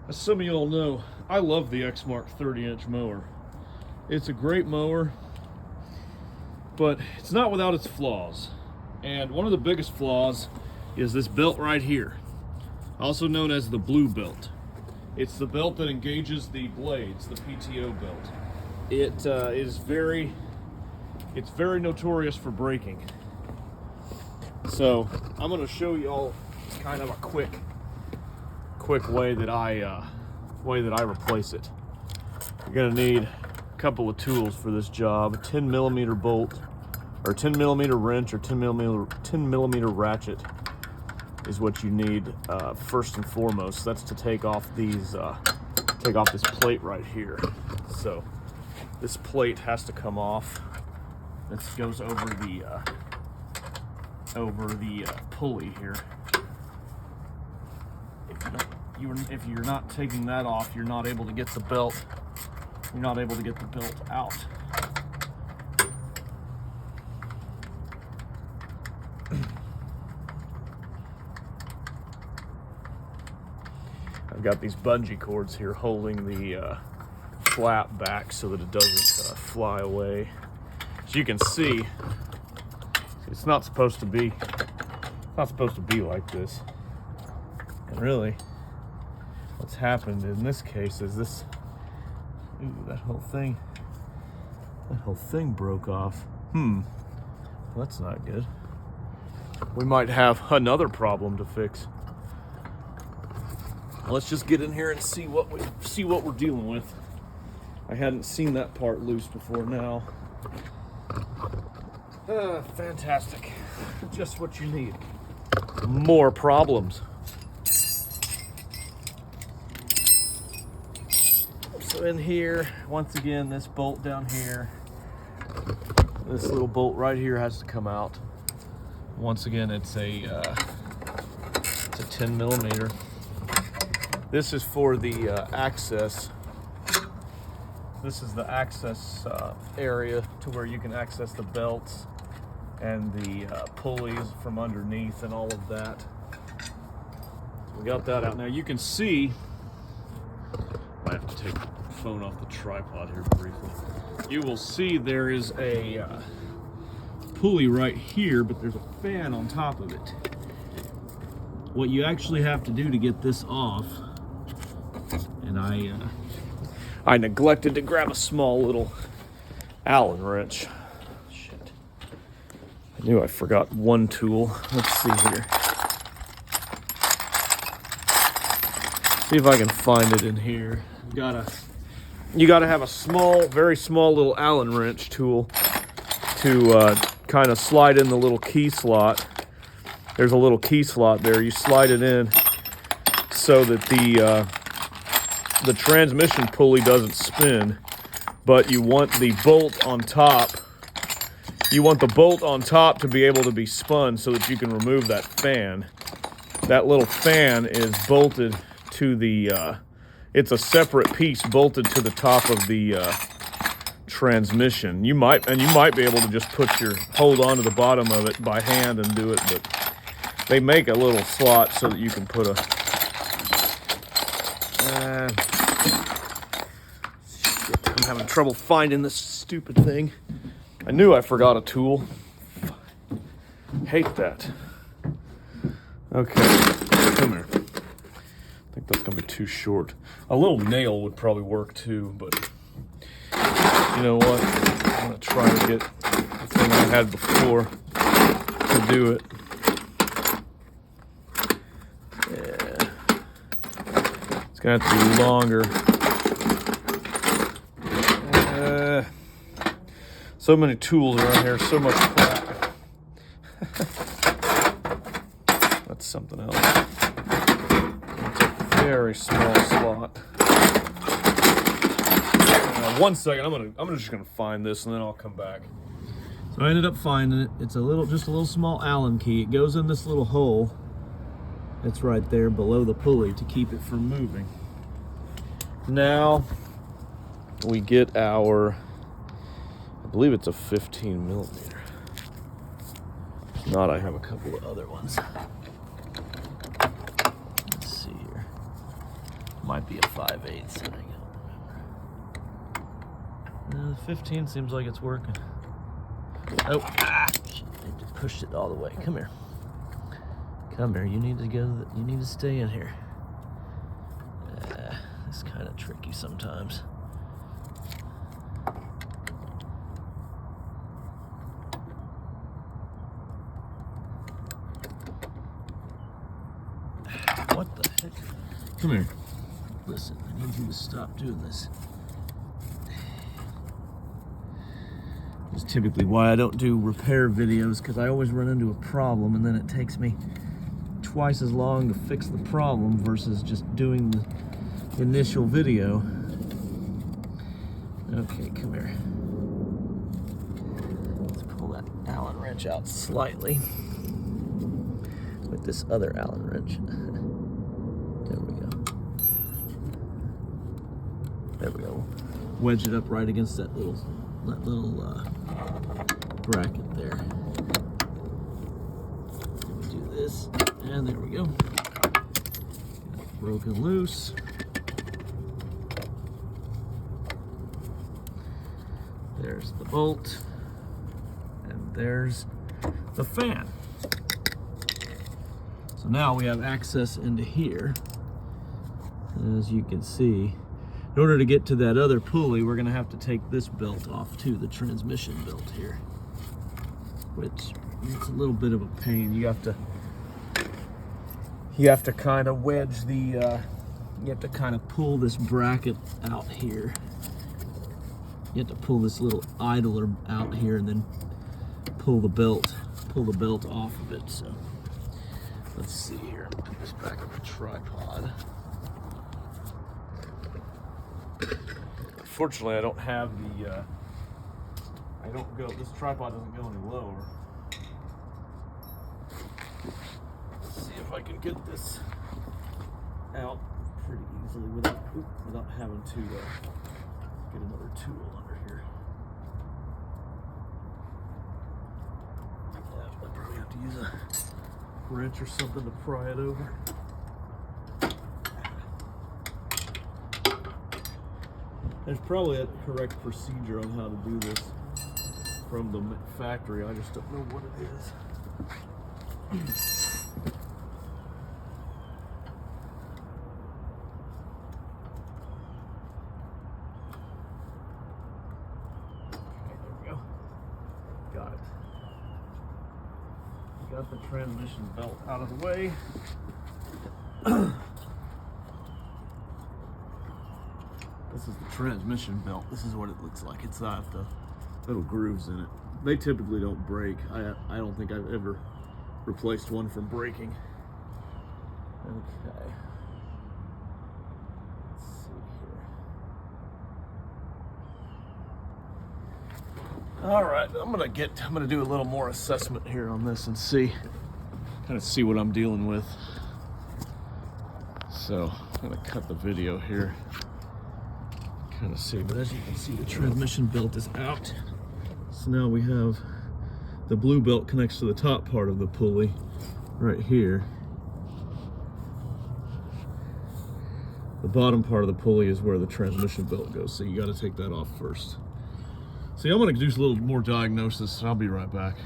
As some of y'all know, I love the Exmark 30-inch mower. It's a great mower, but it's not without its flaws. And one of the biggest flaws is this belt right here, also known as the blue belt. It's the belt that engages the blades, the PTO belt. It's very notorious for breaking. So I'm going to show y'all kind of a quick way that I replace it. You're going to need a couple of tools for this job: a 10 millimeter bolt, or 10 millimeter wrench, or 10 millimeter ratchet is what you need first and foremost. That's to take off this plate right here. So this plate has to come off. This goes over the pulley here. If you're not taking that off, you're not able to get the belt. You're not able to get the belt out. I've got these bungee cords here holding the flap back so that it doesn't fly away. As you can see, it's not supposed to be like this. And really, what's happened in this case is that whole thing broke off. Well, that's not good. We might have another problem to fix. Let's just get in here and see what we're dealing with. I hadn't seen that part loose before now. Fantastic. Just what you need. More problems. So in here, once again, this bolt down here, this little bolt right here has to come out. Once again, it's a 10 millimeter. This is for the access. This is the access area to where you can access the belts and the pulleys from underneath and all of that. So we got that out. Now you can see, I have to take the phone off the tripod here briefly. You will see there is a pulley right here, but there's a fan on top of it. What you actually have to do to get this off, and I neglected to grab a small little Allen wrench. Shit. I knew I forgot one tool. Let's see here. See if I can find it in here. You gotta have a small, very small little Allen wrench tool to kind of slide in the little key slot. There's a little key slot there. You slide it in so that the transmission pulley doesn't spin, but you want the bolt on top. You want the bolt on top to be able to be spun so that you can remove that fan. That little fan is bolted to the, it's a separate piece bolted to the top of the transmission. You might be able to just hold on to the bottom of it by hand and do it, but they make a little slot so that you can put I'm having trouble finding this stupid thing. I knew I forgot a tool. Hate that. Okay, come here. I think that's gonna be too short. A little nail would probably work too, but you know what? I'm gonna try to get the thing I had before to do it. Yeah. It's gonna have to be longer. So many tools around here, so much crap. That's something else. It's a very small slot. Now, 1 second, I'm just gonna find this and then I'll come back. So I ended up finding it. It's just a little small Allen key. It goes in this little hole. It's right there below the pulley to keep it from moving. Now we get our, I believe it's a 15 millimeter. If not, I have a couple of other ones. Let's see here. Might be a 5/8. I don't remember. 15 seems like it's working. Oh, shit, I just pushed it all the way. Come here. Come here. You need to go. You need to stay in here. It's kind of tricky sometimes. What the heck? Come here. Listen, I need you to stop doing this. This is typically why I don't do repair videos, because I always run into a problem and then it takes me twice as long to fix the problem versus just doing the initial video. Okay, come here. Let's pull that Allen wrench out slightly with this other Allen wrench. There we go. There we go. Wedge it up right against that little bracket there. Do this, and there we go. Broken loose. There's the bolt, and there's the fan. So now we have access into here. As you can see, in order to get to that other pulley, we're gonna have to take this belt off too, the transmission belt here, which it's a little bit of a pain. You have to kind of wedge the, you have to kind of pull this bracket out here. You have to pull this little idler out here and then pull the belt off of it. So let's see here. I'll put this back on the tripod. Fortunately, I don't have the. This tripod doesn't go any lower. Let's see if I can get this out pretty easily without having to get another tool under here. Yeah, I probably have to use a wrench or something to pry it over. There's probably a correct procedure on how to do this from the factory. I just don't know what it is. Got it. Got the transmission belt out of the way. This is the transmission belt. This is what it looks like. It's got the little grooves in it. They typically don't break. I don't think I've ever replaced one from breaking. Okay. Let's see here. All right, I'm gonna do a little more assessment here on this and see what I'm dealing with. So I'm gonna cut the video here, kind of see. But as you can see, the transmission belt is out. So now we have the blue belt connects to the top part of the pulley right here. The bottom part of the pulley is where the transmission belt goes, so you got to take that off first. See, I'm going to do a little more diagnosis, and I'll be right back.